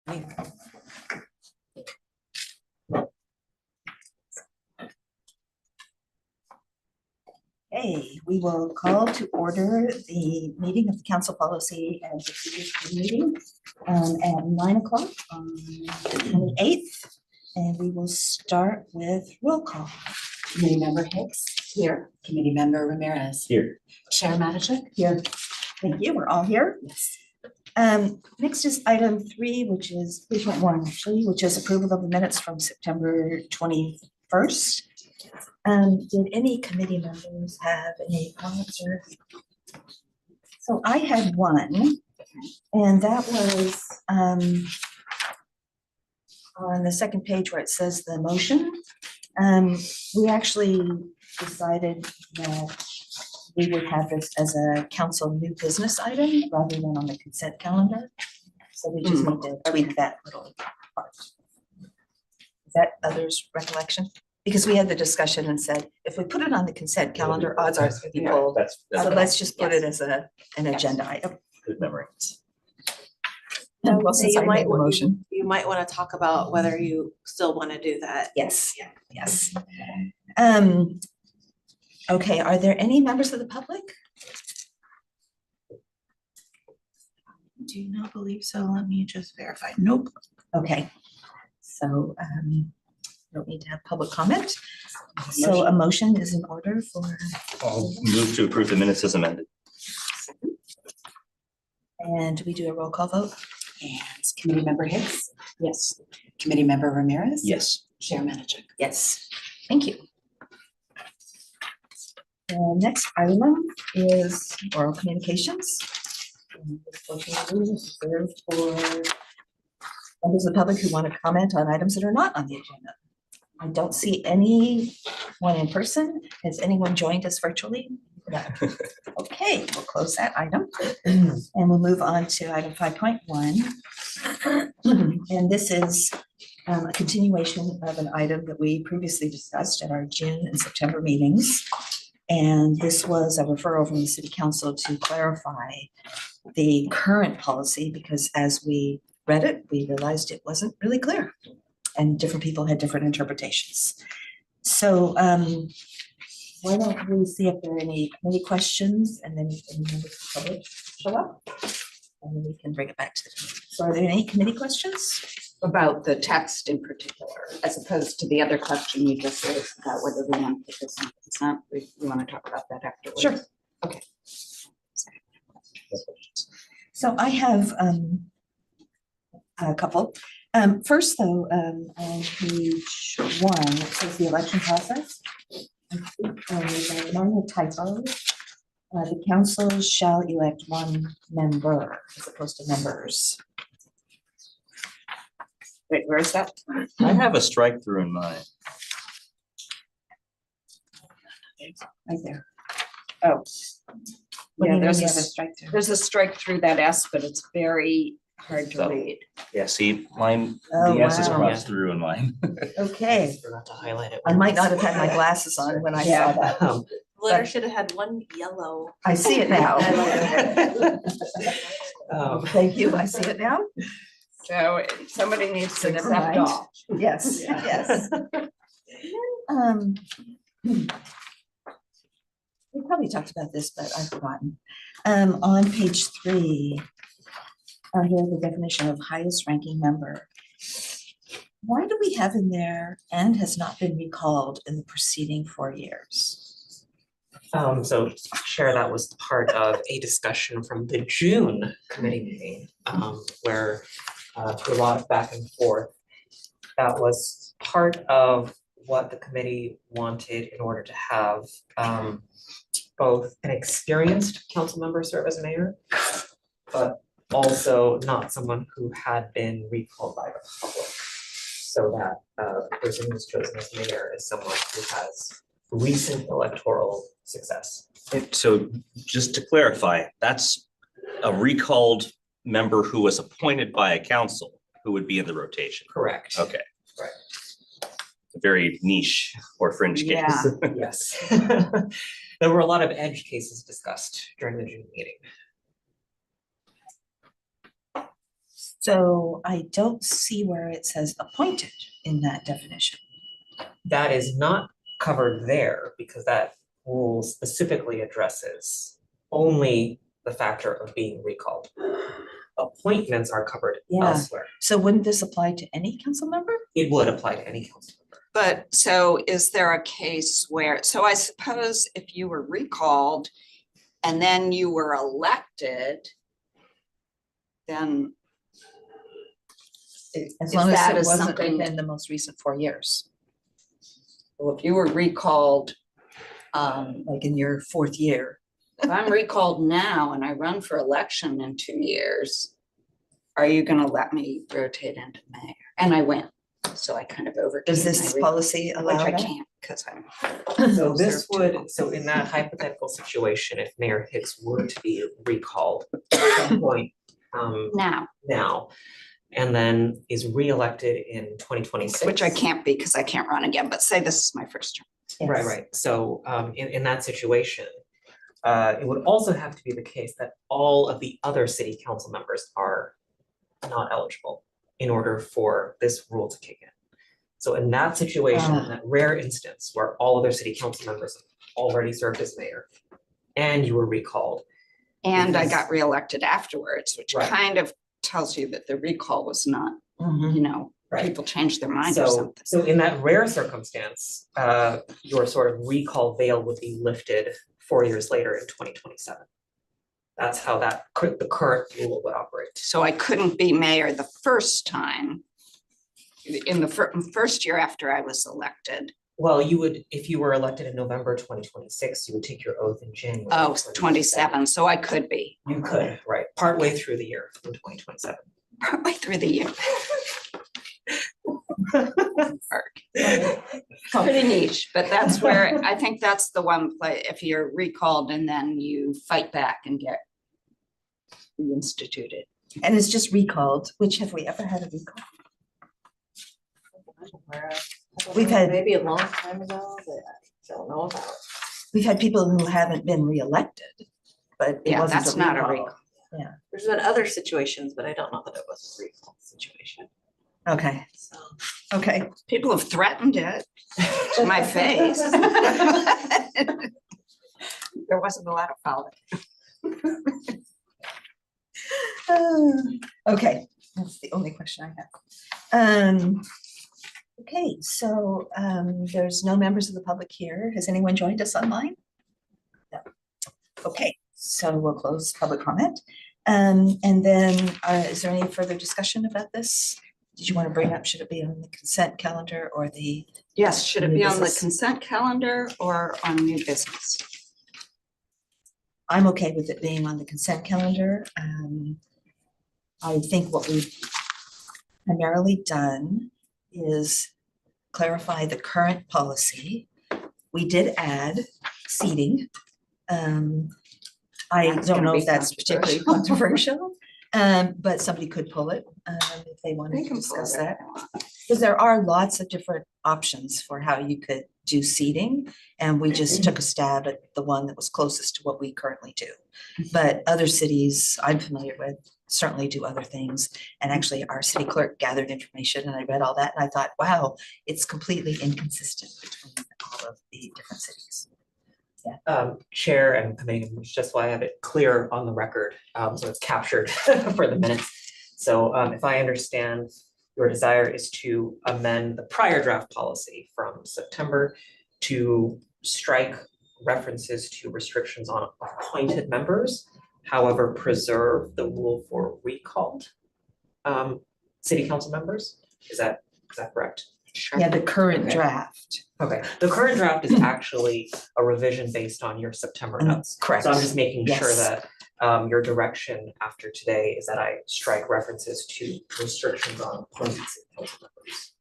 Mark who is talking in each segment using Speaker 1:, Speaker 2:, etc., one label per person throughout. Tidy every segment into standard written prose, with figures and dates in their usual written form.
Speaker 1: Okay, we will call to order the meeting of the Council Policy and Procedures meeting at 9 o'clock on the 28th. And we will start with roll call.
Speaker 2: Committee Member Hicks. Here. Committee Member Ramirez.
Speaker 3: Here.
Speaker 2: Chair Matichuk.
Speaker 1: Here. Thank you, we're all here.
Speaker 2: Yes.
Speaker 1: Next is item 3.1 actually, which is approval of the minutes from September 21st. Did any committee members have any comments or? So I had one, and that was on the second page where it says the motion. We actually decided that we would have this as a council new business item rather than on the consent calendar. So we just need to tweak that little part. Is that others' recollection? Because we had the discussion and said, if we put it on the consent calendar, odds are people. So let's just put it as an agenda item.
Speaker 3: Good memory.
Speaker 1: Well, since I made the motion.
Speaker 4: You might want to talk about whether you still want to do that.
Speaker 1: Yes, yes. Okay, are there any members of the public?
Speaker 4: Do not believe so. Let me just verify. Nope.
Speaker 1: Okay, so don't need to have public comment. So a motion is in order for.
Speaker 3: I'll move to approve the minutes as amended.
Speaker 1: And do we do a roll call vote?
Speaker 2: And Committee Member Hicks.
Speaker 1: Yes.
Speaker 2: Committee Member Ramirez.
Speaker 3: Yes.
Speaker 2: Chair Matichuk.
Speaker 1: Yes, thank you. The next item is oral communications. And this portion of the meeting is reserved for members of the public who want to comment on items that are not on the agenda. I don't see anyone in person. Has anyone joined us virtually? No. Okay, we'll close that item and we'll move on to item 5.1. And this is a continuation of an item that we previously discussed at our June and September meetings. And this was a referral from the City Council to clarify the current policy, because as we read it, we realized it wasn't really clear and different people had different interpretations. So why don't we see if there are any committee questions, and then any members of the public show up, and then we can bring it back to the committee. So are there any committee questions?
Speaker 5: About the text in particular, as opposed to the other question you just raised about whether we want to put this on consent. We want to talk about that afterwards.
Speaker 1: Sure.
Speaker 5: Okay.
Speaker 1: So I have a couple. First though, on page 1, it says the election process. I think there's a minor typo. The council shall elect one member as opposed to members.
Speaker 5: Wait, where is that?
Speaker 3: I have a strike through in mind.
Speaker 1: Right there.
Speaker 5: Oh,
Speaker 1: What do
Speaker 5: yeah,
Speaker 1: you mean
Speaker 5: there's
Speaker 1: you
Speaker 5: a,
Speaker 1: have a strike through?
Speaker 5: there's a strike through that S, but it's very hard to
Speaker 3: So-
Speaker 5: read.
Speaker 3: Yeah, see, mine,
Speaker 1: Oh,
Speaker 3: the S is
Speaker 1: wow.
Speaker 3: crossed through in mine.
Speaker 1: Okay,
Speaker 4: Forgot to highlight it.
Speaker 1: I might not have had my glasses on when I saw that.
Speaker 4: Letter should have had one yellow.
Speaker 1: I see it now.
Speaker 4: Oh.
Speaker 1: Thank you, I see it now.
Speaker 5: So somebody needs
Speaker 1: So
Speaker 5: to
Speaker 1: never
Speaker 5: accept
Speaker 1: mind.
Speaker 5: all.
Speaker 1: Yes,
Speaker 5: Yeah.
Speaker 1: yes. We probably talked about this, but I've forgotten. On page 3, under the definition of highest ranking member, why do we have in there and has not been recalled in the preceding 4 years?
Speaker 4: So Chair, that was part of a discussion from the June committee meeting, where through a lot of back and forth, that was part of what the committee wanted in order to have both an experienced council member serve as mayor, but also not someone who had been recalled by the public. So that the person who's chosen as mayor is someone who has recent electoral success.
Speaker 3: So just to clarify, that's a recalled member who was appointed by a council who would be in the rotation.
Speaker 4: Correct.
Speaker 3: Okay.
Speaker 4: Right.
Speaker 3: A very niche or fringe case.
Speaker 5: Yeah.
Speaker 4: Yes. There were a lot of edge cases discussed during the June meeting.
Speaker 1: So I don't see where it says appointed in that definition.
Speaker 4: That is not covered there because that rule specifically addresses only the factor of being recalled. Appointments are covered
Speaker 1: Yeah.
Speaker 4: elsewhere.
Speaker 1: So wouldn't this apply to any council member?
Speaker 4: It would apply to any council member.
Speaker 5: But so is there a case where, so I suppose if you were recalled and then you were elected, then
Speaker 1: As
Speaker 5: Is
Speaker 1: long as
Speaker 5: that
Speaker 1: it
Speaker 5: is
Speaker 1: wasn't
Speaker 5: something
Speaker 1: within the most recent 4 years,
Speaker 5: well, if you were recalled,
Speaker 1: like in your 4th year.
Speaker 5: if I'm recalled now and I run for election in 2 years, are you gonna let me rotate into mayor? And I win, so I kind of overcame
Speaker 1: Does this
Speaker 5: my
Speaker 1: policy
Speaker 5: recall,
Speaker 1: allow
Speaker 5: which I
Speaker 1: that?
Speaker 5: can't, because I'm.
Speaker 4: So this
Speaker 5: served too long.
Speaker 4: would, so in that hypothetical situation, if Mayor Hicks were to be recalled at some point
Speaker 5: Now,
Speaker 4: now, and then is reelected in 2026.
Speaker 5: which I can't be because I can't run again, but say this is my first term.
Speaker 4: Right,
Speaker 1: Yes.
Speaker 4: right. So in that situation, it would also have to be the case that all of the other city council members are not eligible in order for this rule to kick in. So in that situation, in that rare instance where all other city council members have already served as mayor and you were recalled.
Speaker 5: And I
Speaker 4: Because-
Speaker 5: got reelected afterwards, which
Speaker 4: Right.
Speaker 5: kind of tells you that the recall was not,
Speaker 1: Mhm.
Speaker 5: you know,
Speaker 4: Right.
Speaker 5: people changed their mind or
Speaker 4: So,
Speaker 5: something.
Speaker 4: so in that rare circumstance, your sort of recall veil would be lifted 4 years later in 2027. That's how the current rule would operate.
Speaker 5: So I couldn't be mayor the first time. In the first year after I was elected.
Speaker 4: Well, you would, if you were elected in November 2026, you would take your oath in January.
Speaker 5: Oh,
Speaker 4: 2027.
Speaker 5: 27, so I could be
Speaker 4: You could, right, partway through the year in 2027.
Speaker 5: partway through the year. Pretty niche, but that's where, I think that's the one play, if you're recalled and then you fight back and get reinstituted.
Speaker 1: And it's just recalled, which have we ever had a recall? We've had-
Speaker 6: Maybe a long time ago that I don't know about.
Speaker 1: We've had people who haven't been reelected, but it
Speaker 5: Yeah,
Speaker 1: wasn't
Speaker 5: that's not a
Speaker 1: recall.
Speaker 6: There's been other situations, but I don't know that it was a recall situation,
Speaker 1: Okay,
Speaker 6: so.
Speaker 1: okay.
Speaker 5: People have threatened it to my face. There wasn't a lot of follow.
Speaker 1: Okay, that's the only question I have. Okay, so there's no members of the public here. Has anyone joined us online? No. Okay, so we'll close public comment. And then is there any further discussion about this? Did you want to bring up, should it be on the consent calendar or the?
Speaker 5: Yes, should it
Speaker 1: New
Speaker 5: be on the
Speaker 1: business.
Speaker 5: consent calendar or on new business?
Speaker 1: I'm okay with it being on the consent calendar. I think what we've primarily done is clarify the current policy. We did add seating. I
Speaker 5: That's
Speaker 1: don't
Speaker 5: gonna
Speaker 1: know
Speaker 5: be
Speaker 1: if that's particularly controversial, but somebody could pull it if they wanted
Speaker 5: They
Speaker 1: to
Speaker 5: can
Speaker 1: discuss
Speaker 5: pull it.
Speaker 1: that. Because there are lots of different options for how you could do seating, and we just took a stab at the one that was closest to what we currently do. But other cities I'm familiar with certainly do other things. And actually, our city clerk gathered information and I read all that and I thought, wow, it's completely inconsistent between all of the different cities.
Speaker 4: Chair and committee members, just so I have it clear on the record, so it's captured for the minutes. So if I understand, your desire is to amend the prior draft policy from September to strike references to restrictions on appointed members, however, preserve the rule for recalled city council members. Is that correct?
Speaker 5: Sure.
Speaker 1: Yeah, the current
Speaker 4: Okay.
Speaker 1: draft.
Speaker 4: Okay, the current draft is actually a revision based on your September notes.
Speaker 1: Correct.
Speaker 4: So I'm just making sure
Speaker 1: Yes.
Speaker 4: that your direction after today is that I strike references to restrictions on appointed city council members.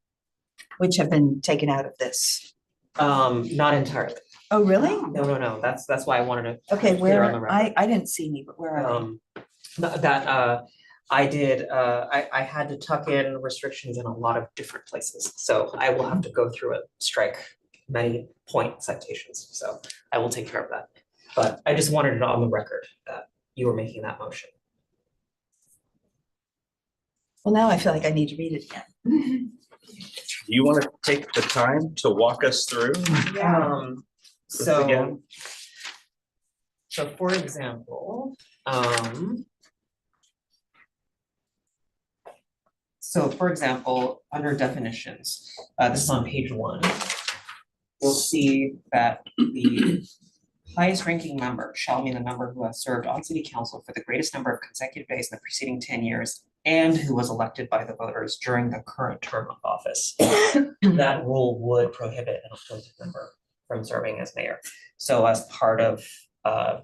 Speaker 1: Which have been taken out of this.
Speaker 4: Not entirely.
Speaker 1: Oh, really?
Speaker 4: No, that's why I wanted to.
Speaker 1: Okay,
Speaker 4: have it clear on
Speaker 1: where,
Speaker 4: the record.
Speaker 1: I didn't see any, but where are they?
Speaker 4: That I did, I had to tuck in restrictions in a lot of different places, so I will have to go through and strike many point citations, so I will take care of that. But I just wanted it on the record that you were making that motion.
Speaker 1: Well, now I feel like I need to read it again.
Speaker 3: Do you want to take the time to walk us through?
Speaker 4: So.
Speaker 3: Again?
Speaker 4: So for example, under definitions, this is on page 1. You'll see that the highest ranking member shall mean the member who has served on city council for the greatest number of consecutive days in the preceding 10 years and who was elected by the voters during the current term of office. That rule would prohibit an appointed member from serving as mayor. So as part of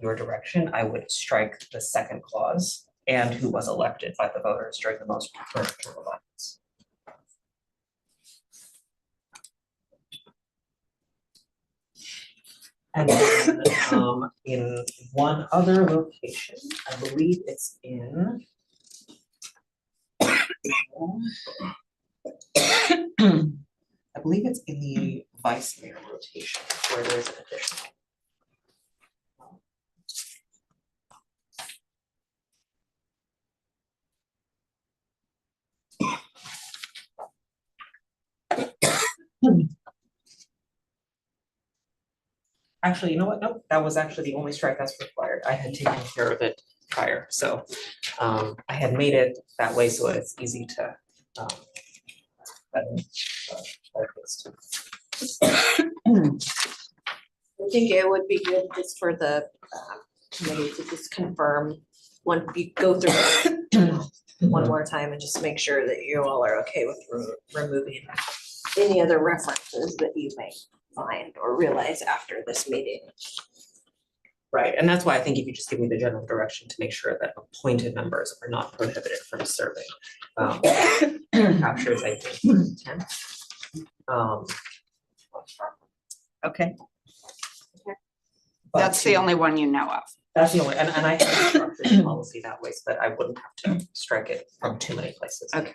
Speaker 4: your direction, I would strike the second clause, and who was elected by the voters during the most current term of office. And then in one other location, I believe it's in the vice mayor rotation where there's an additional. Actually, you know what? Nope, that was actually the only strike that's required. I had taken care of it prior, so I had made it that way so it's easy to
Speaker 6: I think it would be good just for the committee to just confirm when you go through it one more time and just make sure that you all are okay with removing any other references that you may find or realize after this meeting.
Speaker 4: Right, and that's why I think if you just give me the general direction to make sure that appointed members are not prohibited from serving. Captures, I think, intent.
Speaker 1: Okay,
Speaker 4: But
Speaker 5: That's the only one you know of.
Speaker 4: That's the only, and I have structured the policy that way so that I wouldn't have to strike it from too many places.
Speaker 5: Okay.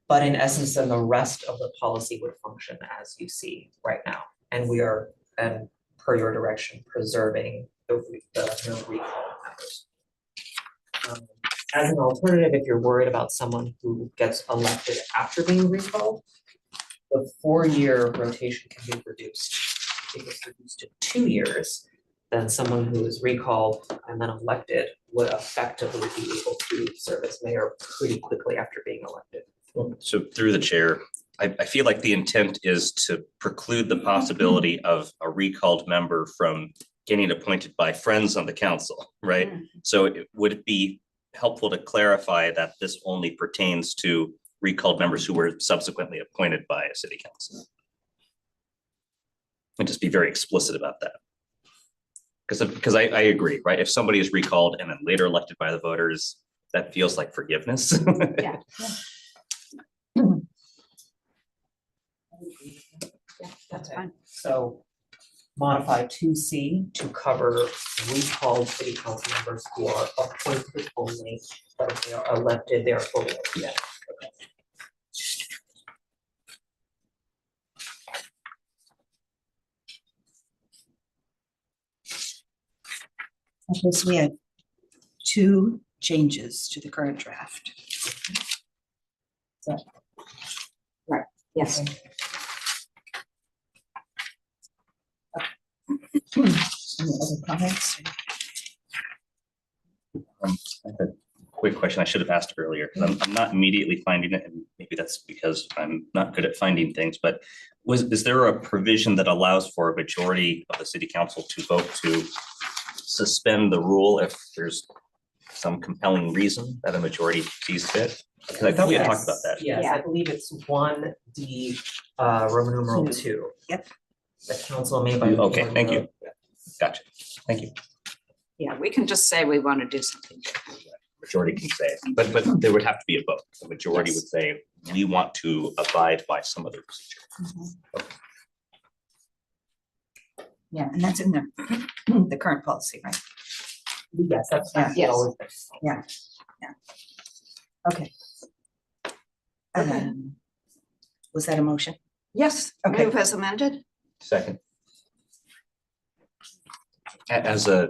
Speaker 4: But in essence, then the rest of the policy would function as you see right now. And we are, and per your direction, preserving the no recall members. As an alternative, if you're worried about someone who gets elected after being recalled, the 4-year rotation can be reduced. If it's reduced to 2 years, then someone who is recalled and then elected would effectively be able to serve as mayor pretty quickly after being elected.
Speaker 3: So through the chair, I feel like the intent is to preclude the possibility of a recalled member from getting appointed by friends on the council, right? So would it be helpful to clarify that this only pertains to recalled members who were subsequently appointed by a city council? And just be very explicit about that. Because I agree, right? If somebody is recalled and then later elected by the voters, that feels like forgiveness.
Speaker 5: Yeah.
Speaker 6: Yeah,
Speaker 5: That's
Speaker 4: Okay.
Speaker 5: fine.
Speaker 4: So modify 2C to cover recalled city council members who are appointed only, but if they are elected, they are fully elected.
Speaker 1: okay, so we have 2 changes to the current draft.
Speaker 5: Yes.
Speaker 1: Any other comments?
Speaker 3: I have a quick question I should have asked earlier, because I'm not immediately finding it, and maybe that's because I'm not good at finding things, but is there a provision that allows for a majority of the city council to vote to suspend the rule if there's some compelling reason that a majority sees fit? Because I thought we had talked about that.
Speaker 4: Yes,
Speaker 5: Yeah.
Speaker 4: I believe it's 1D, Roman numeral 2.
Speaker 1: Yep.
Speaker 4: The council made by.
Speaker 3: Okay, thank you. Gotcha. Thank you.
Speaker 5: Yeah, we can just say we want to do something.
Speaker 3: Majority can say, it, but there would have to be a vote. The majority
Speaker 5: Yes.
Speaker 3: would say, we want to abide by some other procedure.
Speaker 1: Yeah, and that's in the current policy, right?
Speaker 4: Yes, that's.
Speaker 5: Yes.
Speaker 4: always been.
Speaker 1: Okay. Was that a motion?
Speaker 5: Yes,
Speaker 1: Okay.
Speaker 5: move as amended.
Speaker 3: Second. As a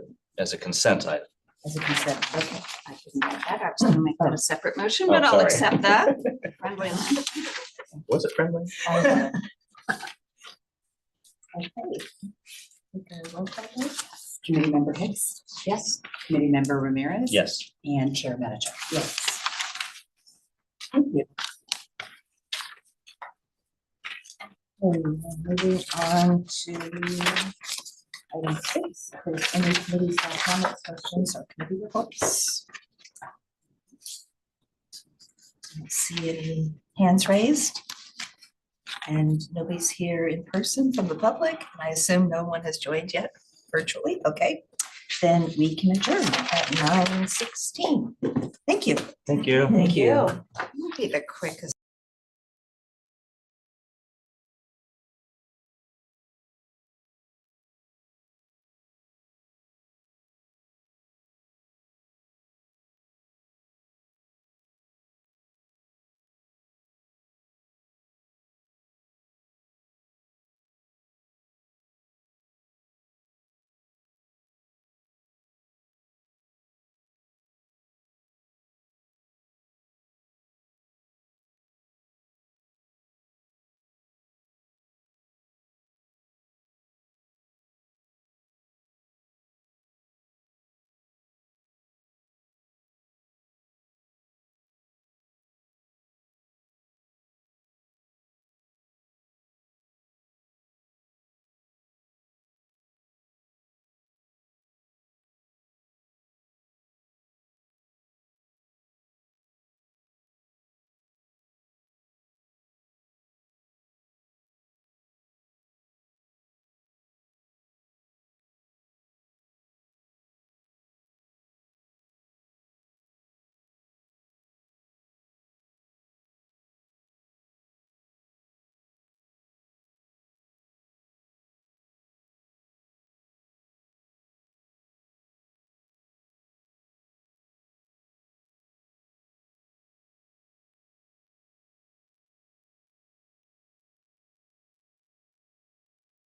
Speaker 3: consent item.
Speaker 1: as a consent.
Speaker 5: Okay, I didn't get that. I was gonna make that a separate motion,
Speaker 3: Oh,
Speaker 5: but I'll
Speaker 3: sorry.
Speaker 5: accept that. Friendly amendment.
Speaker 3: Was it friendly?
Speaker 1: Okay. Okay, roll call, please.
Speaker 2: Committee member Hicks,
Speaker 5: Yes.
Speaker 2: committee member Ramirez.
Speaker 3: Yes.
Speaker 2: And chair Manager.
Speaker 1: Yes. Thank you. Okay, moving on to item 6, if there's any committee staff comments, questions, or committee reports. I don't see any hands raised. And nobody's here in person from the public, and I assume no one has joined yet virtually, okay? Then we can adjourn at 9:16. Thank you.
Speaker 3: Thank you.
Speaker 4: Thank you.
Speaker 5: Be the quickest.